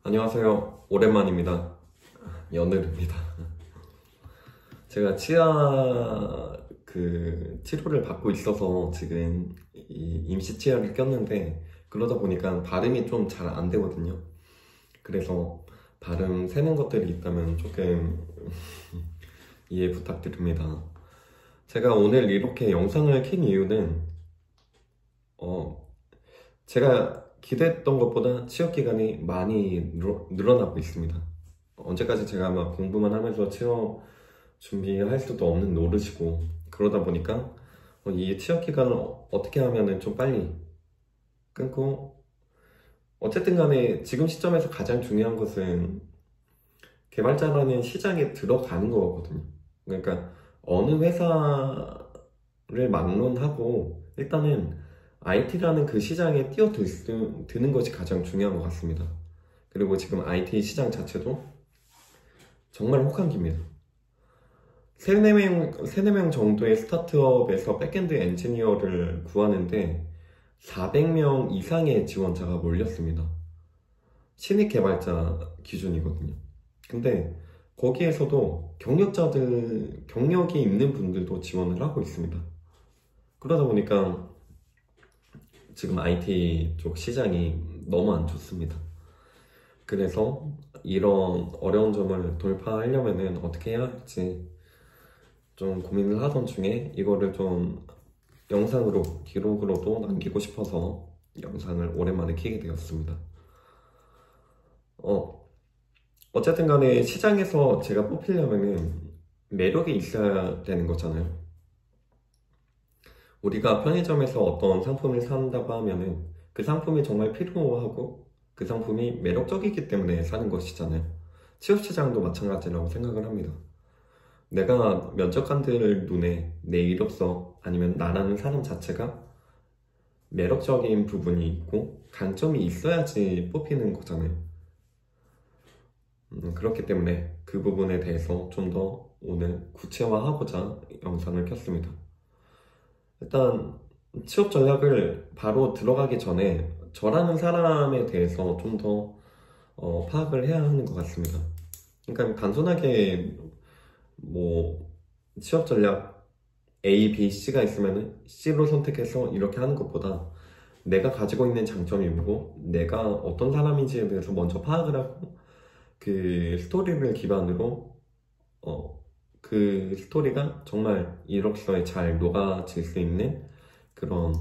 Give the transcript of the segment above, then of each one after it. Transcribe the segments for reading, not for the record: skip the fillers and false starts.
안녕하세요. 오랜만입니다. 연을입니다. 제가 치아 치료를 받고 있어서 지금 이 임시 치아를 꼈는데, 그러다 보니까 발음이 좀 잘 안 되거든요. 그래서 발음 새는 것들이 있다면 조금 이해 부탁드립니다. 제가 오늘 이렇게 영상을 킨 이유는 제가 기대했던 것보다 취업 기간이 많이 늘어나고 있습니다. 언제까지 제가 막 공부만 하면서 취업 준비할 수도 없는 노릇이고, 그러다 보니까 이 취업 기간을 어떻게 하면은 좀 빨리 끊고, 어쨌든 간에 지금 시점에서 가장 중요한 것은 개발자라는 시장에 들어가는 거거든요. 그러니까 어느 회사를 막론하고 일단은 IT라는 그 시장에 뛰어드는 것이 가장 중요한 것 같습니다. 그리고 지금 IT 시장 자체도 정말 혹한기입니다. 3, 4명 정도의 스타트업에서 백엔드 엔지니어를 구하는데 400명 이상의 지원자가 몰렸습니다. 신입 개발자 기준이거든요. 근데 거기에서도 경력이 있는 분들도 지원을 하고 있습니다. 그러다 보니까 지금 IT 쪽 시장이 너무 안 좋습니다. 그래서 이런 어려운 점을 돌파하려면 어떻게 해야 할지 좀 고민을 하던 중에 이거를 좀 영상으로, 기록으로도 남기고 싶어서 영상을 오랜만에 켜게 되었습니다. 어쨌든 간에 시장에서 제가 뽑히려면은 매력이 있어야 되는 거잖아요. 우리가 편의점에서 어떤 상품을 산다고 하면은 그 상품이 정말 필요하고 그 상품이 매력적이기 때문에 사는 것이잖아요. 취업시장도 마찬가지라고 생각을 합니다. 내가 면접관들 눈에 내 이력서 아니면 나라는 사람 자체가 매력적인 부분이 있고 강점이 있어야지 뽑히는 거잖아요. 그렇기 때문에 그 부분에 대해서 좀 더 오늘 구체화하고자 영상을 켰습니다. 일단 취업 전략을 바로 들어가기 전에 저라는 사람에 대해서 좀 더 파악을 해야 하는 것 같습니다. 그러니까 단순하게 뭐 취업 전략 A, B, C가 있으면 C로 선택해서 이렇게 하는 것보다 내가 가지고 있는 장점이 뭐고 내가 어떤 사람인지에 대해서 먼저 파악을 하고 그 스토리를 기반으로 그 스토리가 정말 이력서에 잘 녹아질 수 있는 그런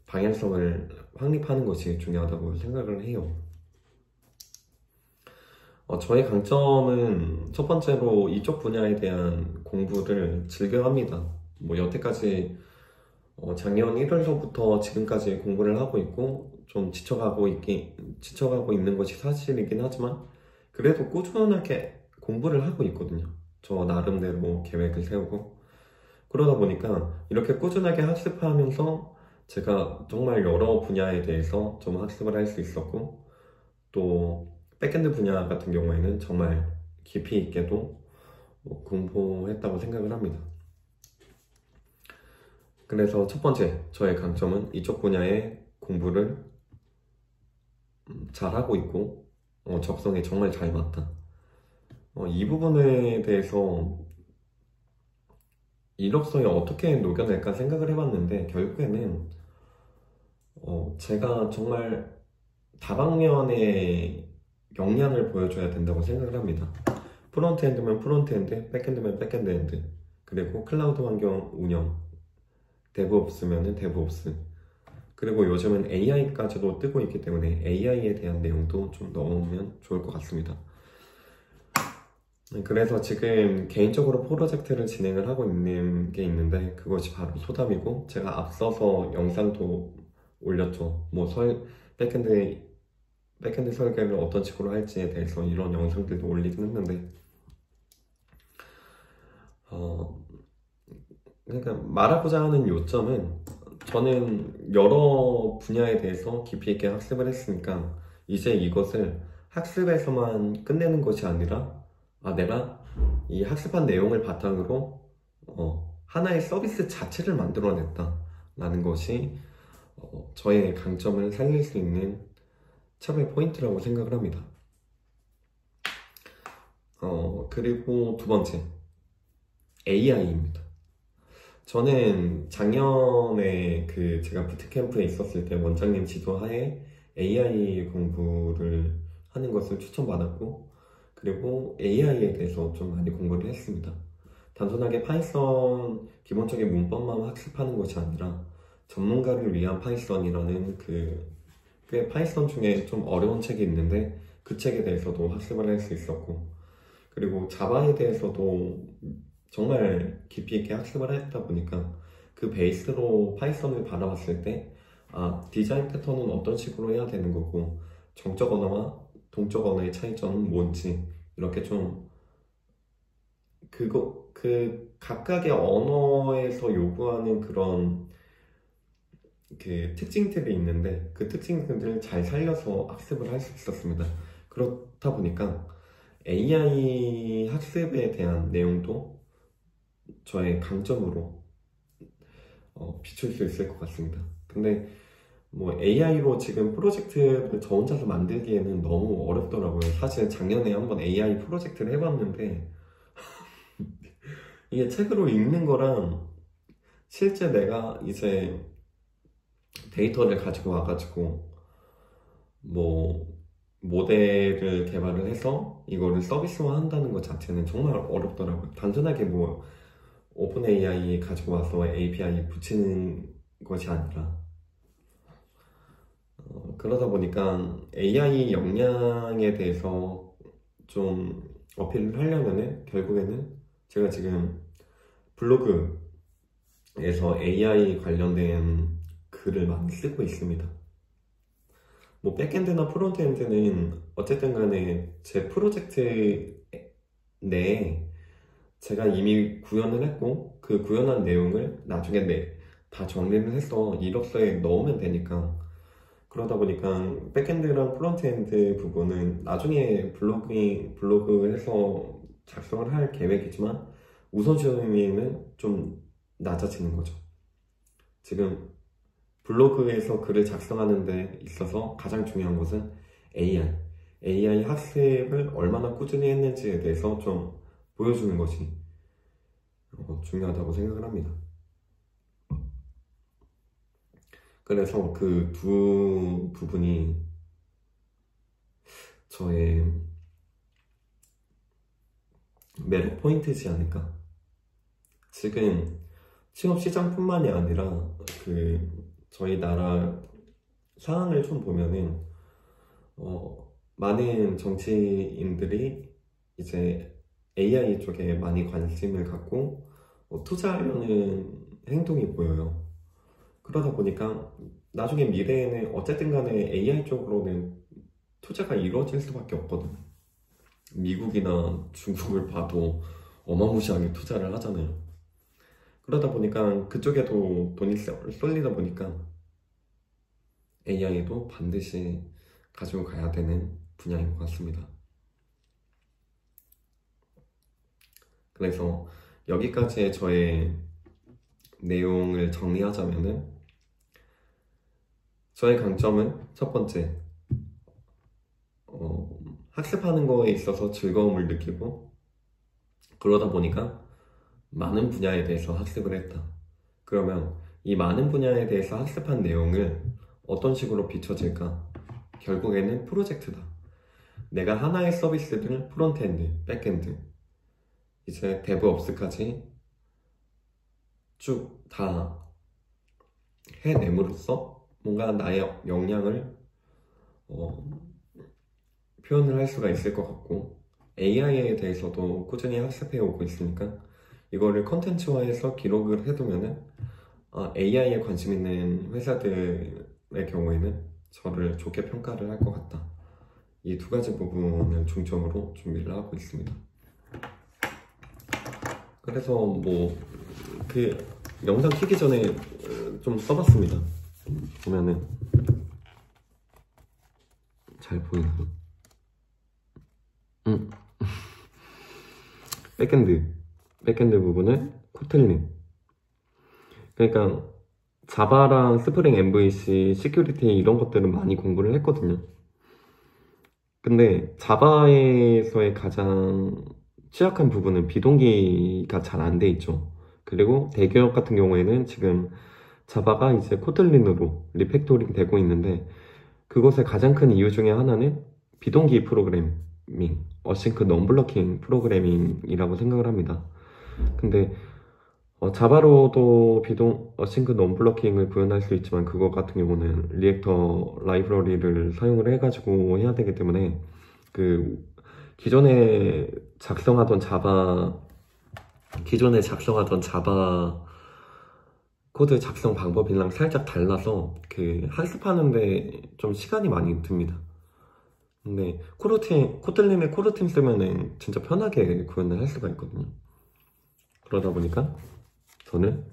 방향성을 확립하는 것이 중요하다고 생각을 해요. 저의 강점은 첫 번째로 이쪽 분야에 대한 공부를 즐겨 합니다. 뭐 여태까지 작년 1월서부터 지금까지 공부를 하고 있고 좀 지쳐가고 있는 것이 사실이긴 하지만 그래도 꾸준하게 공부를 하고 있거든요. 저 나름대로 계획을 세우고 그러다 보니까 이렇게 꾸준하게 학습하면서 제가 정말 여러 분야에 대해서 좀 학습을 할 수 있었고, 또 백엔드 분야 같은 경우에는 정말 깊이 있게도 공부했다고 생각을 합니다. 그래서 첫 번째 저의 강점은 이쪽 분야의 공부를 잘하고 있고 적성에 정말 잘 맞다. 이 부분에 대해서 이력서에 어떻게 녹여낼까 생각을 해봤는데 결국에는 제가 정말 다방면의 역량을 보여줘야 된다고 생각을 합니다. 프론트엔드면 프론트엔드, 백엔드면 백엔드엔드, 그리고 클라우드 환경 운영, 데브옵스면 데브옵스, 그리고 요즘은 AI까지도 뜨고 있기 때문에 AI에 대한 내용도 좀 넣으면 좋을 것 같습니다. 그래서 지금 개인적으로 프로젝트를 진행을 하고 있는 게 있는데 그것이 바로 소담이고, 제가 앞서서 영상도 올렸죠. 뭐 백엔드 설계를 어떤 식으로 할지에 대해서 이런 영상들도 올리긴 했는데 그러니까 말하고자 하는 요점은 저는 여러 분야에 대해서 깊이 있게 학습을 했으니까 이제 이것을 학습에서만 끝내는 것이 아니라 내가 이 학습한 내용을 바탕으로 하나의 서비스 자체를 만들어냈다 라는 것이 저의 강점을 살릴 수 있는 첩의 포인트라고 생각을 합니다. 그리고 두 번째, AI입니다. 저는 작년에 제가 부트캠프에 있었을 때 원장님 지도하에 AI 공부를 하는 것을 추천받았고, 그리고 AI에 대해서 좀 많이 공부를 했습니다. 단순하게 파이썬 기본적인 문법만 학습하는 것이 아니라 전문가를 위한 파이썬이라는 꽤 파이썬 중에 좀 어려운 책이 있는데 그 책에 대해서도 학습을 할 수 있었고, 그리고 자바에 대해서도 정말 깊이 있게 학습을 했다 보니까 그 베이스로 파이썬을 바라봤을 때 디자인 패턴은 어떤 식으로 해야 되는 거고 정적 언어와 동적 언어의 차이점은 뭔지 이렇게 좀 각각의 언어에서 요구하는 그런 특징들이 있는데 그 특징들을 잘 살려서 학습을 할 수 있었습니다. 그렇다 보니까 AI 학습에 대한 내용도 저의 강점으로 비출 수 있을 것 같습니다. 근데 뭐 AI로 지금 프로젝트를 저 혼자서 만들기에는 너무 어렵더라고요. 사실 작년에 한번 AI 프로젝트를 해봤는데 이게 책으로 읽는 거랑 실제 내가 이제 데이터를 가지고 와가지고 뭐 모델을 개발을 해서 이거를 서비스화 한다는 것 자체는 정말 어렵더라고요. 단순하게 뭐 오픈 AI 가지고 와서 API 붙이는 것이 아니라 그러다 보니까 AI 역량에 대해서 좀 어필을 하려면은 결국에는 제가 지금 블로그에서 AI 관련된 글을 많이 쓰고 있습니다. 뭐 백엔드나 프론트엔드는 어쨌든 간에 제 프로젝트 내에 제가 이미 구현을 했고 그 구현한 내용을 나중에 다 정리를 해서 이력서에 넣으면 되니까, 그러다 보니까 백엔드랑 프론트엔드 부분은 나중에 블로그에서 작성을 할 계획이지만 우선순위는 좀 낮아지는 거죠. 지금 블로그에서 글을 작성하는 데 있어서 가장 중요한 것은 AI 학습을 얼마나 꾸준히 했는지에 대해서 좀 보여주는 것이 중요하다고 생각을 합니다. 그래서 그 두 부분이 저의 매력 포인트지 않을까. 지금 취업 시장뿐만이 아니라 저희 나라 상황을 좀 보면은 많은 정치인들이 이제 AI 쪽에 많이 관심을 갖고 투자하려는 행동이 보여요. 그러다 보니까 나중에 미래에는 어쨌든 간에 AI 쪽으로는 투자가 이루어질 수밖에 없거든요. 미국이나 중국을 봐도 어마무시하게 투자를 하잖아요. 그러다 보니까 그쪽에도 돈이 쏠리다 보니까 AI도 반드시 가지고 가야 되는 분야인 것 같습니다. 그래서 여기까지의 저의 내용을 정리하자면은 저의 강점은 첫 번째, 학습하는 거에 있어서 즐거움을 느끼고 그러다 보니까 많은 분야에 대해서 학습을 했다. 그러면 이 많은 분야에 대해서 학습한 내용을 어떤 식으로 비춰질까? 결국에는 프로젝트다. 내가 하나의 서비스를 프론트엔드, 백엔드, 이제 데브옵스까지 쭉 다 해냄으로써 뭔가 나의 역량을 표현을 할 수가 있을 것 같고, AI에 대해서도 꾸준히 학습해 오고 있으니까 이거를 컨텐츠화해서 기록을 해두면은 AI에 관심 있는 회사들의 경우에는 저를 좋게 평가를 할 것 같다. 이 두 가지 부분을 중점으로 준비를 하고 있습니다. 그래서 뭐 영상 키기 전에 좀 써봤습니다. 보면은 잘 보이나요? 백엔드 부분을 코틀린, 그러니까 자바랑 스프링 MVC, 시큐리티 이런 것들은 많이 공부를 했거든요. 근데 자바에서의 가장 취약한 부분은 비동기가 잘 안 돼 있죠. 그리고 대기업 같은 경우에는 지금 자바가 이제 코틀린으로 리팩토링 되고 있는데, 그것의 가장 큰 이유 중에 하나는 비동기 프로그래밍, 어싱크 넘블러킹 프로그래밍이라고 생각을 합니다. 근데 자바로도 어싱크 넘블러킹을 구현할 수 있지만, 그거 같은 경우는 리액터 라이브러리를 사용을 해가지고 해야 되기 때문에 그 기존에 작성하던 자바 기존에 작성하던 자바 코드 작성 방법이랑 살짝 달라서 그 학습하는데 좀 시간이 많이 듭니다. 근데 코틀린의 코르틴 쓰면은 진짜 편하게 구현을 할 수가 있거든요. 그러다 보니까 저는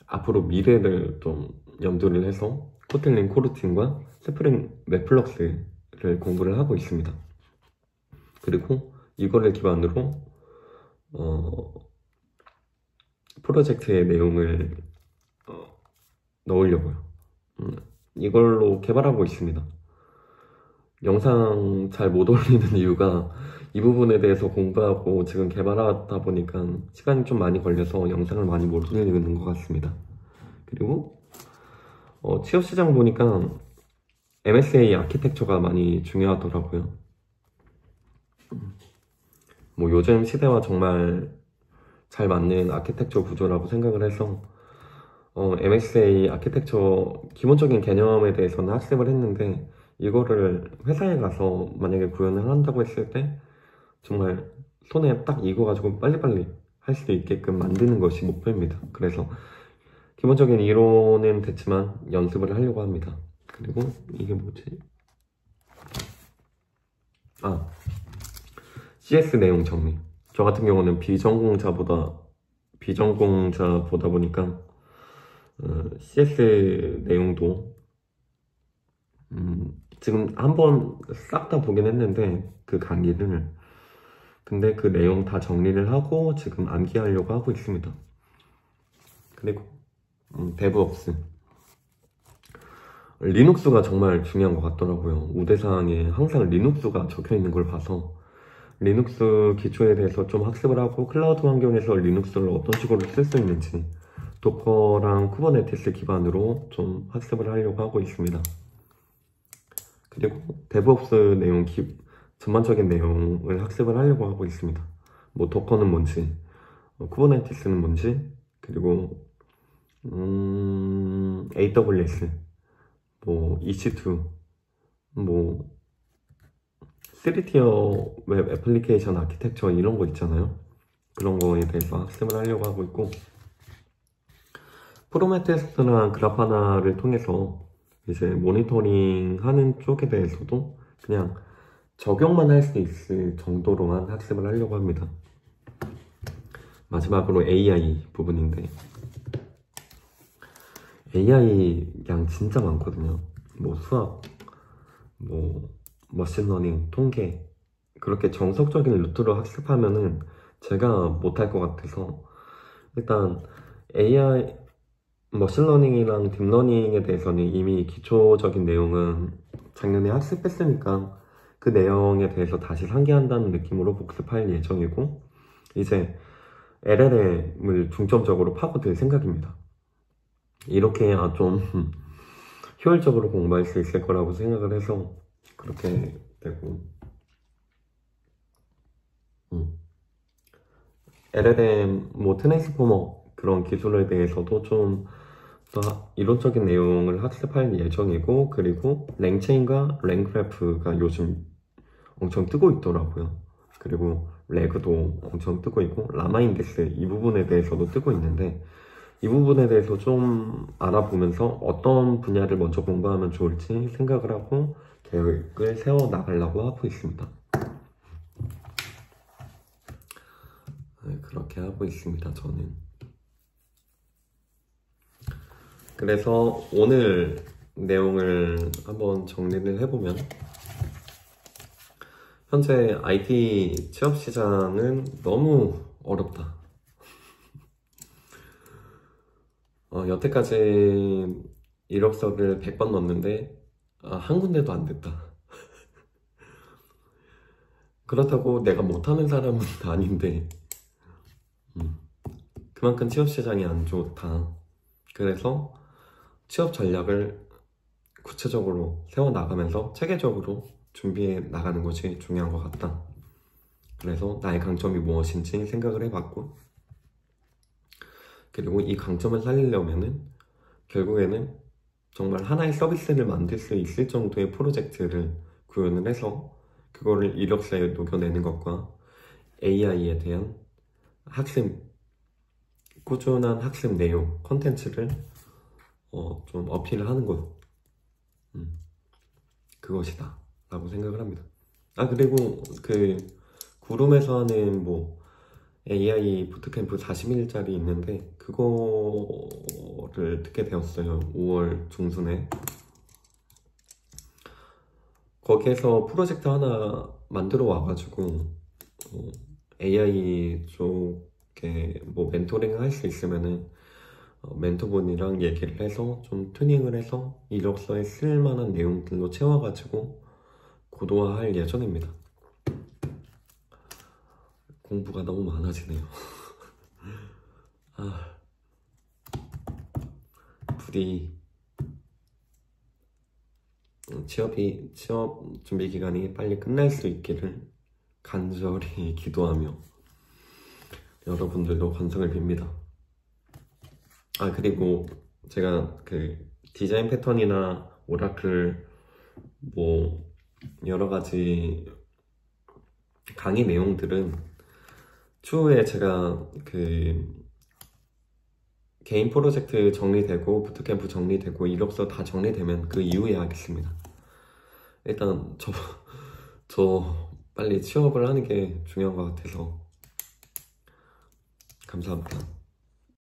앞으로 미래를 좀 염두를 해서 코틀린 코르틴과 스프링 웹플럭스를 공부를 하고 있습니다. 그리고 이거를 기반으로 프로젝트의 내용을 넣으려고요. 이걸로 개발하고 있습니다. 영상 잘 못 올리는 이유가 이 부분에 대해서 공부하고 지금 개발하다 보니까 시간이 좀 많이 걸려서 영상을 많이 못 올리는 것 같습니다. 그리고 취업 시장 보니까 MSA 아키텍처가 많이 중요하더라고요. 뭐 요즘 시대와 정말 잘 맞는 아키텍처 구조라고 생각을 해서 MSA 아키텍처 기본적인 개념에 대해서는 학습을 했는데, 이거를 회사에 가서 만약에 구현을 한다고 했을 때 정말 손에 딱 익어가지고 빨리빨리 할 수 있게끔 만드는 것이 목표입니다. 그래서 기본적인 이론은 됐지만 연습을 하려고 합니다. 그리고 이게 뭐지? CS 내용 정리. 저 같은 경우는 비전공자보다 보니까 CS 내용도 지금 한번 싹 다 보긴 했는데 그 강의를, 근데 그 내용 다 정리를 하고 지금 암기하려고 하고 있습니다. 그리고 데브옵스, 리눅스가 정말 중요한 것 같더라고요. 우대사항에 항상 리눅스가 적혀 있는 걸 봐서 리눅스 기초에 대해서 좀 학습을 하고, 클라우드 환경에서 리눅스를 어떤 식으로 쓸 수 있는지 도커랑 쿠버네티스 기반으로 좀 학습을 하려고 하고 있습니다. 그리고 데브옵스 내용 전반적인 내용을 학습을 하려고 하고 있습니다. 뭐 도커는 뭔지, 쿠버네티스는 뭔지, 그리고 AWS, 뭐 EC2, 뭐 3티어 웹 애플리케이션 아키텍처 이런 거 있잖아요. 그런 거에 대해서 학습을 하려고 하고 있고, 프로메테스나 그라파나를 통해서 이제 모니터링 하는 쪽에 대해서도 그냥 적용만 할 수 있을 정도로만 학습을 하려고 합니다. 마지막으로 AI 부분인데, AI 양 진짜 많거든요. 뭐 수학, 뭐 머신러닝, 통계, 그렇게 정석적인 루트로 학습하면은 제가 못할 것 같아서, 일단 AI, 머신러닝이랑 딥러닝에 대해서는 이미 기초적인 내용은 작년에 학습했으니까 그 내용에 대해서 다시 상기한다는 느낌으로 복습할 예정이고, 이제 LLM을 중점적으로 파고들 생각입니다. 이렇게 해야 좀 효율적으로 공부할 수 있을 거라고 생각을 해서 그렇게 되고, LLM, 뭐 트랜스포머 그런 기술에 대해서도 좀 더 이론적인 내용을 학습할 예정이고, 그리고 랭체인과 랭그래프가 요즘 엄청 뜨고 있더라고요. 그리고 레그도 엄청 뜨고 있고, 라마인덱스 이 부분에 대해서도 뜨고 있는데, 이 부분에 대해서 좀 알아보면서 어떤 분야를 먼저 공부하면 좋을지 생각을 하고 계획을 세워 나가려고 하고 있습니다. 네, 그렇게 하고 있습니다, 저는. 그래서 오늘 내용을 한번 정리를 해보면, 현재 IT 취업 시장은 너무 어렵다. 여태까지 이력서를 100번 넣었는데 한 군데도 안 됐다. 그렇다고 내가 못하는 사람은 아닌데 그만큼 취업 시장이 안 좋다. 그래서 취업 전략을 구체적으로 세워나가면서 체계적으로 준비해 나가는 것이 중요한 것 같다. 그래서 나의 강점이 무엇인지 생각을 해봤고, 그리고 이 강점을 살리려면은 결국에는 정말 하나의 서비스를 만들 수 있을 정도의 프로젝트를 구현을 해서 그거를 이력서에 녹여내는 것과 AI에 대한 학습, 꾸준한 학습 내용, 컨텐츠를 좀 어필을 하는 것, 그것이다 라고 생각을 합니다. 그리고 그 구름에서 하는 뭐 AI 부트캠프 40일짜리 있는데 그거를 듣게 되었어요. 5월 중순에. 거기에서 프로젝트 하나 만들어 와가지고 AI 쪽에 뭐 멘토링을 할 수 있으면은 멘토분이랑 얘기를 해서 좀 튜닝을 해서 이력서에 쓸만한 내용들로 채워가지고 고도화할 예정입니다. 공부가 너무 많아지네요. 부디 취업 준비 기간이 빨리 끝날 수 있기를 간절히 기도하며 여러분들도 건승을 빕니다. 그리고 제가 그 디자인 패턴이나 오라클 뭐 여러가지 강의 내용들은 추후에 제가 그 개인 프로젝트 정리되고 부트캠프 정리되고 이력서 다 정리되면 그 이후에 하겠습니다. 일단 저 빨리 취업을 하는 게 중요한 것 같아서 감사합니다.